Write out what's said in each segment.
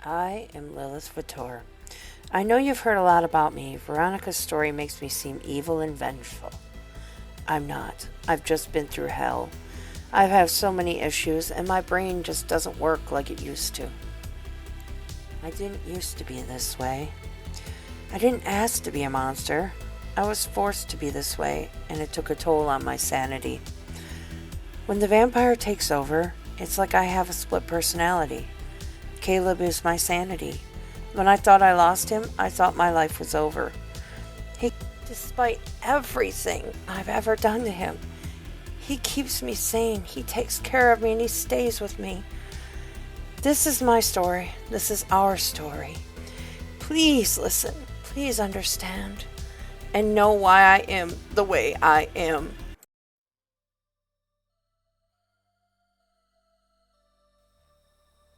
I am Lilith Vatore. I know you've heard a lot about me. Veronika's story makes me seem evil and vengeful. I'm not. I've just been through hell. I've had so many issues, and my brain just doesn't work like it used to. I didn't used to be this way. I didn't ask to be a monster. I was forced to be this way, and it took a toll on my sanity. When the vampire takes over, it's like I have a split personality. Caleb is my sanity. When I thought I lost him, I thought my life was over. Despite everything I've ever done to him, he keeps me sane, he takes care of me, and he stays with me. This is my story. This is our story. Please listen. Please understand. And know why I am the way I am.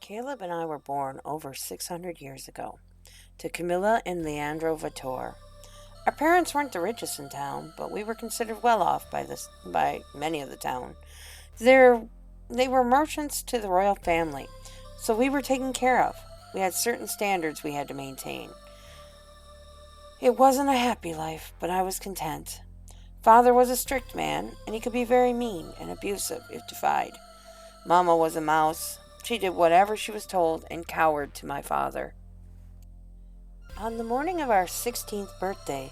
Caleb and I were born over 600 years ago to Camilla and Leandro Vatore. Our parents weren't the richest in town, but we were considered well off by many of the town. They were merchants to the royal family, so we were taken care of. We had certain standards we had to maintain. It wasn't a happy life, but I was content. Father was a strict man, and he could be very mean and abusive if defied. Mama was a mouse. She did whatever she was told and cowered to my father. On the morning of our 16th birthday,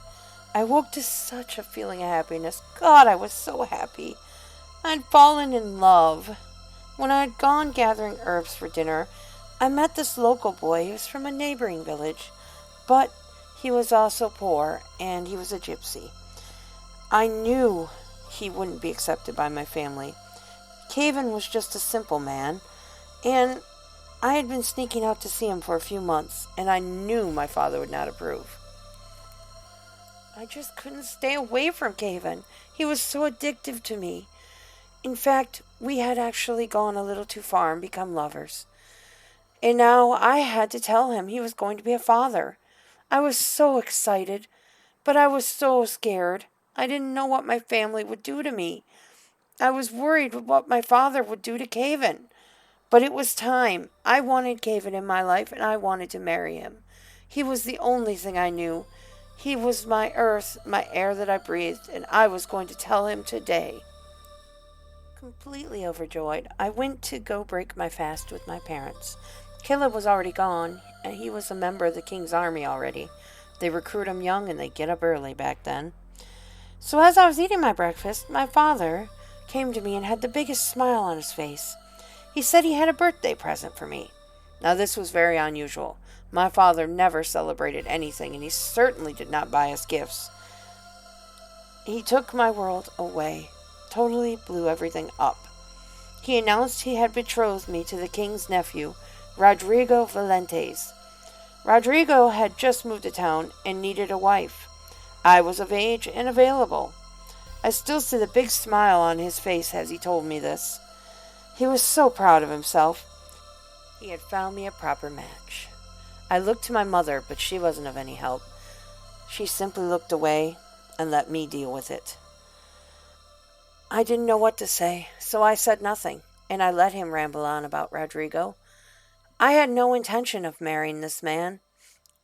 I woke to such a feeling of happiness. God, I was so happy. I'd fallen in love. When I had gone gathering herbs for dinner, I met this local boy who was from a neighboring village, but he was also poor, and he was a gypsy. I knew he wouldn't be accepted by my family. Caven was just a simple man, and I had been sneaking out to see him for a few months, and I knew my father would not approve. I just couldn't stay away from Caven. He was so addictive to me. In fact, we had actually gone a little too far and become lovers. And now I had to tell him he was going to be a father. I was so excited, but I was so scared. I didn't know what my family would do to me. I was worried what my father would do to Caven. But it was time. I wanted Caven in my life, and I wanted to marry him. He was the only thing I knew. He was my earth, my air that I breathed, and I was going to tell him today. Completely overjoyed, I went to go break my fast with my parents. Caleb was already gone, and he was a member of the king's army already. They recruit him young, and they get up early back then. So as I was eating my breakfast, my father came to me and had the biggest smile on his face. He said he had a birthday present for me. Now this was very unusual. My father never celebrated anything, and he certainly did not buy us gifts. He took my world away, totally blew everything up. He announced he had betrothed me to the king's nephew, Rodrigo Valentes. Rodrigo had just moved to town and needed a wife. I was of age and available. I still see the big smile on his face as he told me this. He was so proud of himself. He had found me a proper match. I looked to my mother, but she wasn't of any help. She simply looked away and let me deal with it. I didn't know what to say, so I said nothing, and I let him ramble on about Rodrigo. I had no intention of marrying this man.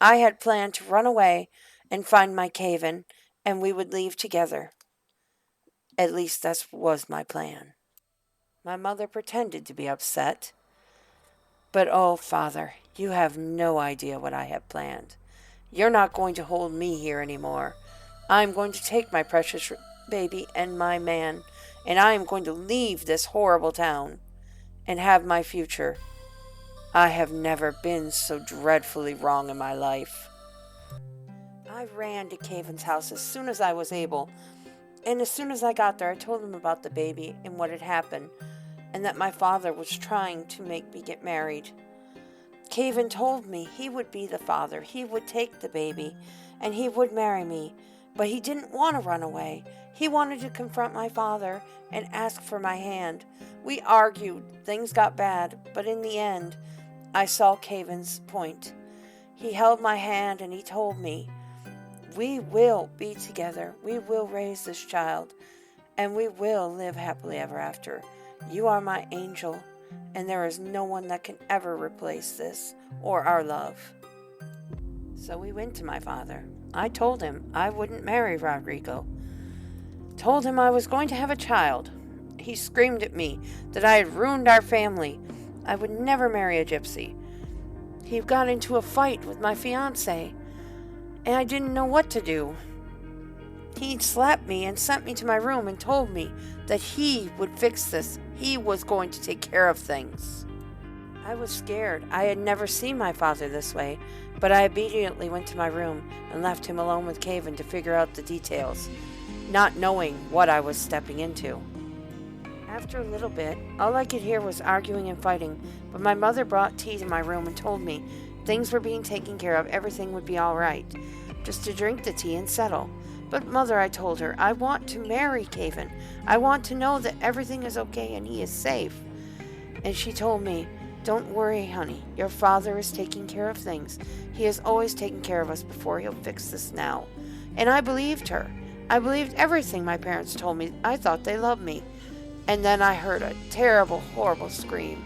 I had planned to run away and find my Caven, and we would leave together. At least that was my plan. My mother pretended to be upset. But oh, Father, you have no idea what I have planned. You're not going to hold me here anymore. I'm going to take my precious baby and my man, and I am going to leave this horrible town and have my future. I have never been so dreadfully wrong in my life. I ran to Caven's house as soon as I was able, and as soon as I got there, I told him about the baby and what had happened, and that my father was trying to make me get married. Caven told me he would be the father, he would take the baby, and he would marry me, but he didn't want to run away. He wanted to confront my father and ask for my hand. We argued, things got bad, but in the end, I saw Caven's point. He held my hand and he told me, "We will be together, we will raise this child, and we will live happily ever after. You are my angel, and there is no one that can ever replace this or our love. So we went to my father. I told him I wouldn't marry Rodrigo. Told him I was going to have a child. He screamed at me that I had ruined our family. I would never marry a gypsy. He got into a fight with my fiancé, and I didn't know what to do. He slapped me and sent me to my room and told me that he would fix this. He was going to take care of things. I was scared. I had never seen my father this way, but I immediately went to my room and left him alone with Caven to figure out the details, not knowing what I was stepping into. After a little bit, all I could hear was arguing and fighting, but my mother brought tea to my room and told me things were being taken care of, everything would be all right, just to drink the tea and settle. But Mother, I told her, I want to marry Caven. I want to know that everything is okay and he is safe. And she told me, don't worry, honey. Your father is taking care of things. He has always taken care of us before. He'll fix this now. And I believed her. I believed everything my parents told me. I thought they loved me. And then I heard a terrible, horrible scream.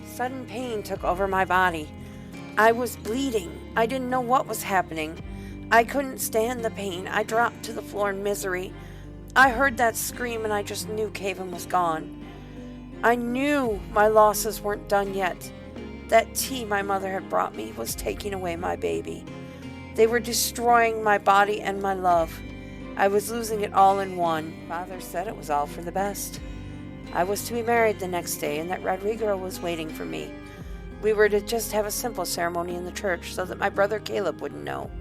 Sudden pain took over my body. I was bleeding. I didn't know what was happening. I couldn't stand the pain. I dropped to the floor in misery. I heard that scream and I just knew Caven was gone. I knew my losses weren't done yet. That tea my mother had brought me was taking away my baby. They were destroying my body and my love. I was losing it all in one. Father said it was all for the best. I was to be married the next day and that Rodrigo was waiting for me. We were to just have a simple ceremony in the church so that my brother Caleb wouldn't know.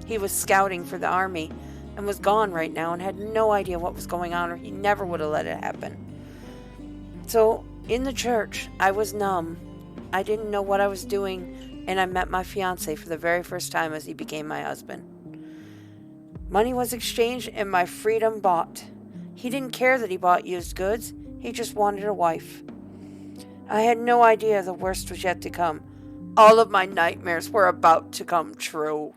He was scouting for the army and was gone right now and had no idea what was going on, or he never would have let it happen. So, in the church, I was numb. I didn't know what I was doing, and I met my fiancé for the very first time as he became my husband. Money was exchanged and my freedom bought. He didn't care that he bought used goods. He just wanted a wife. I had no idea the worst was yet to come. All of my nightmares were about to come true.